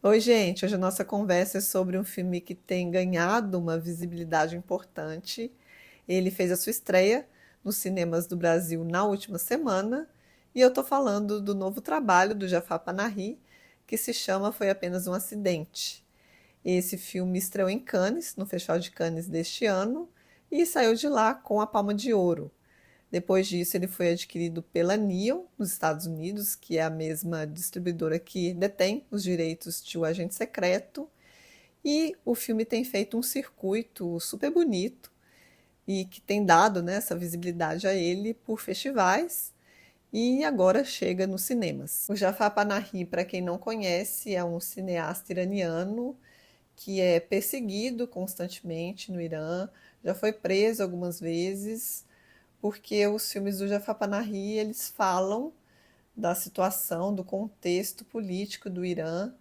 Oi, gente. Hoje a nossa conversa é sobre um filme que tem ganhado uma visibilidade importante. Ele fez a sua estreia nos cinemas do Brasil na última semana e eu estou falando do novo trabalho do Jafar Panahi, que se chama Foi Apenas um Acidente. Esse filme estreou em Cannes, no Festival de Cannes deste ano, e saiu de lá com a Palma de Ouro. Depois disso, ele foi adquirido pela Neon, nos Estados Unidos, que é a mesma distribuidora que detém os direitos de O Agente Secreto. E o filme tem feito um circuito super bonito e que tem dado, né, essa visibilidade a ele por festivais e agora chega nos cinemas. O Jafar Panahi, para quem não conhece, é um cineasta iraniano que é perseguido constantemente no Irã, já foi preso algumas vezes, porque os filmes do Jafar Panahi, eles falam da situação, do contexto político do Irã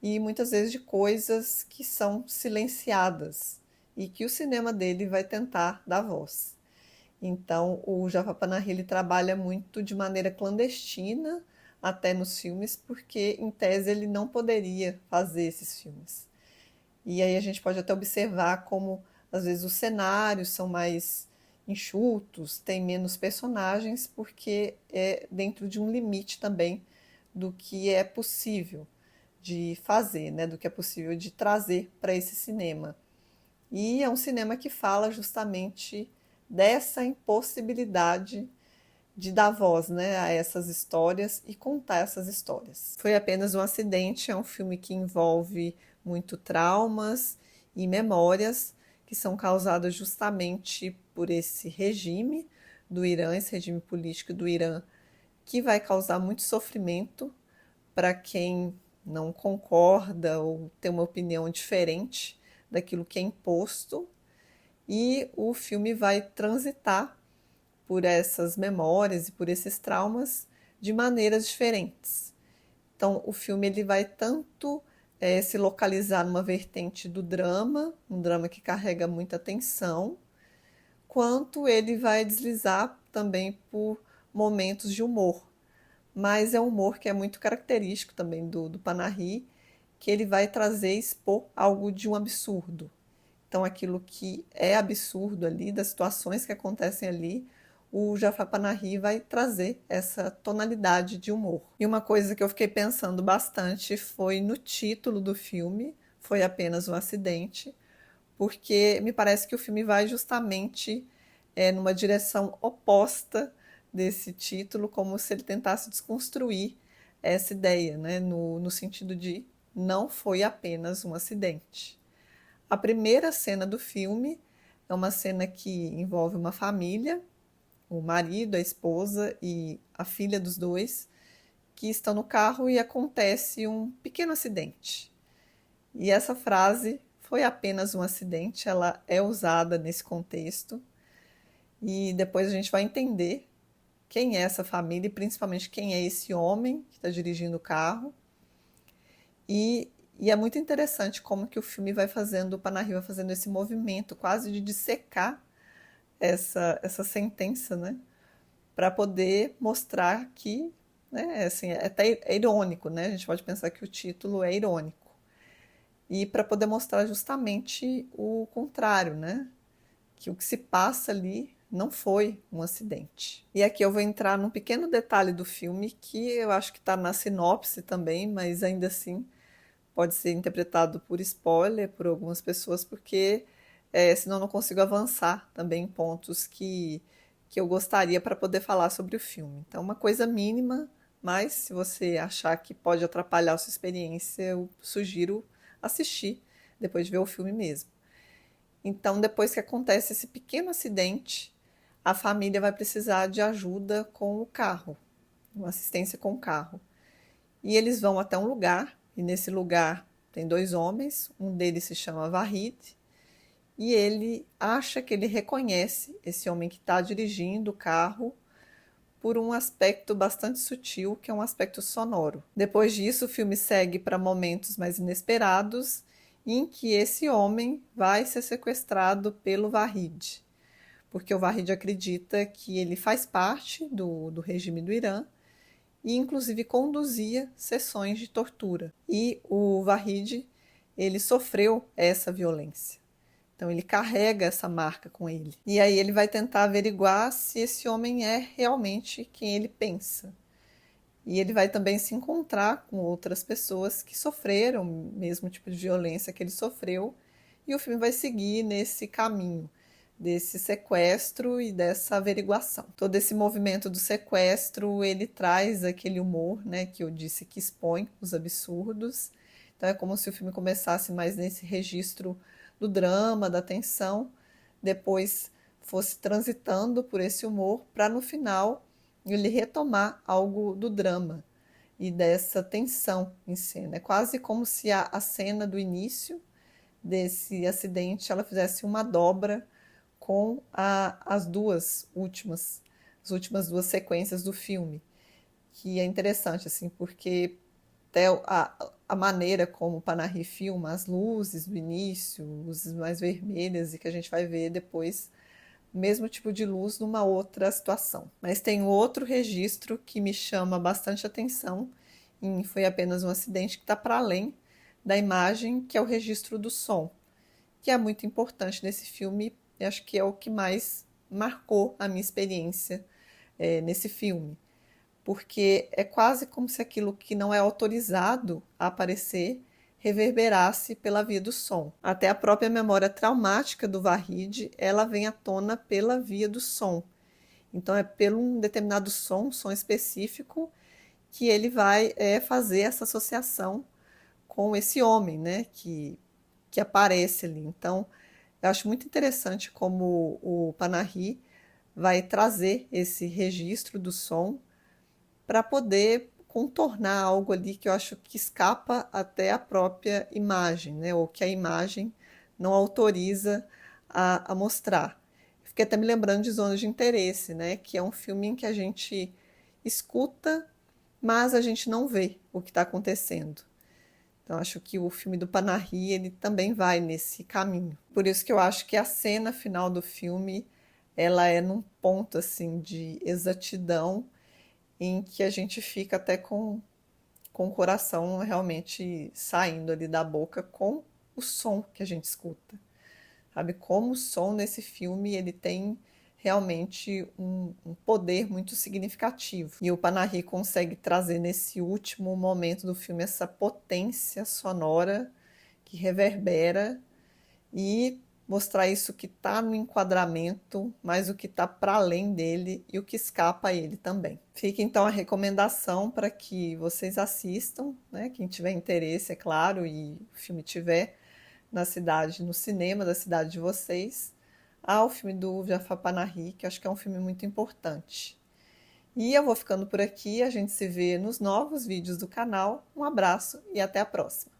e muitas vezes de coisas que são silenciadas e que o cinema dele vai tentar dar voz. Então, o Jafar Panahi ele trabalha muito de maneira clandestina até nos filmes, porque em tese ele não poderia fazer esses filmes. E aí a gente pode até observar como às vezes os cenários são mais enxutos, tem menos personagens, porque é dentro de um limite também do que é possível de fazer, né? Do que é possível de trazer para esse cinema. E é um cinema que fala justamente dessa impossibilidade de dar voz, né, a essas histórias e contar essas histórias. Foi apenas um acidente, é um filme que envolve muito traumas e memórias que são causadas justamente por esse regime do Irã, esse regime político do Irã, que vai causar muito sofrimento para quem não concorda ou tem uma opinião diferente daquilo que é imposto. E o filme vai transitar por essas memórias e por esses traumas de maneiras diferentes. Então, o filme ele vai tanto se localizar numa vertente do drama, um drama que carrega muita tensão, quanto ele vai deslizar também por momentos de humor. Mas é um humor que é muito característico também do Panahi, que ele vai trazer e expor algo de um absurdo. Então, aquilo que é absurdo ali, das situações que acontecem ali, o Jafar Panahi vai trazer essa tonalidade de humor. E uma coisa que eu fiquei pensando bastante foi no título do filme, Foi Apenas um Acidente, porque me parece que o filme vai justamente numa direção oposta desse título, como se ele tentasse desconstruir essa ideia, né? No sentido de não foi apenas um acidente. A primeira cena do filme é uma cena que envolve uma família, o marido, a esposa e a filha dos dois, que estão no carro e acontece um pequeno acidente. E essa frase foi apenas um acidente, ela é usada nesse contexto. E depois a gente vai entender quem é essa família e principalmente quem é esse homem que está dirigindo o carro. E é muito interessante como que o filme vai fazendo, o Panahi vai fazendo esse movimento quase de dissecar essa sentença, né? Para poder mostrar que, né, assim, é até irônico, né? A gente pode pensar que o título é irônico. E para poder mostrar justamente o contrário, né? Que o que se passa ali não foi um acidente. E aqui eu vou entrar num pequeno detalhe do filme que eu acho que está na sinopse também, mas ainda assim pode ser interpretado por spoiler por algumas pessoas, porque senão eu não consigo avançar também em pontos que eu gostaria para poder falar sobre o filme. Então, uma coisa mínima, mas se você achar que pode atrapalhar a sua experiência, eu sugiro assistir depois de ver o filme mesmo. Então, depois que acontece esse pequeno acidente, a família vai precisar de ajuda com o carro, uma assistência com o carro. E eles vão até um lugar, e nesse lugar tem dois homens, um deles se chama Vahid, e ele acha que ele reconhece esse homem que está dirigindo o carro por um aspecto bastante sutil, que é um aspecto sonoro. Depois disso, o filme segue para momentos mais inesperados, em que esse homem vai ser sequestrado pelo Vahid, porque o Vahid acredita que ele faz parte do regime do Irã e inclusive conduzia sessões de tortura. E o Vahid, ele sofreu essa violência. Então ele carrega essa marca com ele. E aí ele vai tentar averiguar se esse homem é realmente quem ele pensa. E ele vai também se encontrar com outras pessoas que sofreram o mesmo tipo de violência que ele sofreu. E o filme vai seguir nesse caminho desse sequestro e dessa averiguação. Todo esse movimento do sequestro, ele traz aquele humor, né, que eu disse que expõe os absurdos. Então é como se o filme começasse mais nesse registro do drama, da tensão, depois fosse transitando por esse humor, para no final ele retomar algo do drama e dessa tensão em cena. É quase como se a cena do início desse acidente ela fizesse uma dobra com as últimas duas sequências do filme, que é interessante assim, porque até a maneira como o Panahi filma as luzes do início, luzes mais vermelhas, e que a gente vai ver depois o mesmo tipo de luz numa outra situação. Mas tem outro registro que me chama bastante atenção, e foi apenas um acidente que está para além da imagem, que é o registro do som, que é muito importante nesse filme, e acho que é o que mais marcou a minha experiência nesse filme, porque é quase como se aquilo que não é autorizado a aparecer reverberasse pela via do som. Até a própria memória traumática do Vahid, ela vem à tona pela via do som. Então é pelo um determinado som, um som específico, que ele vai fazer essa associação com esse homem, né, que aparece ali. Então, eu acho muito interessante como o Panahi vai trazer esse registro do som para poder contornar algo ali que eu acho que escapa até a própria imagem, né? Ou que a imagem não autoriza a mostrar. Fiquei até me lembrando de Zonas de Interesse, né? Que é um filme em que a gente escuta, mas a gente não vê o que está acontecendo. Então, acho que o filme do Panahi, ele também vai nesse caminho. Por isso que eu acho que a cena final do filme, ela é num ponto, assim, de exatidão, em que a gente fica até com o coração realmente saindo ali da boca com o som que a gente escuta. Sabe? Como o som nesse filme, ele tem realmente um poder muito significativo. E o Panahi consegue trazer nesse último momento do filme essa potência sonora que reverbera e mostrar isso que está no enquadramento, mas o que está para além dele e o que escapa a ele também. Fica então a recomendação para que vocês assistam, né? Quem tiver interesse, é claro, e o filme tiver na cidade, no cinema da cidade de vocês, ao filme do Jafar Panahi, que acho que é um filme muito importante. E eu vou ficando por aqui, a gente se vê nos novos vídeos do canal. Um abraço e até a próxima!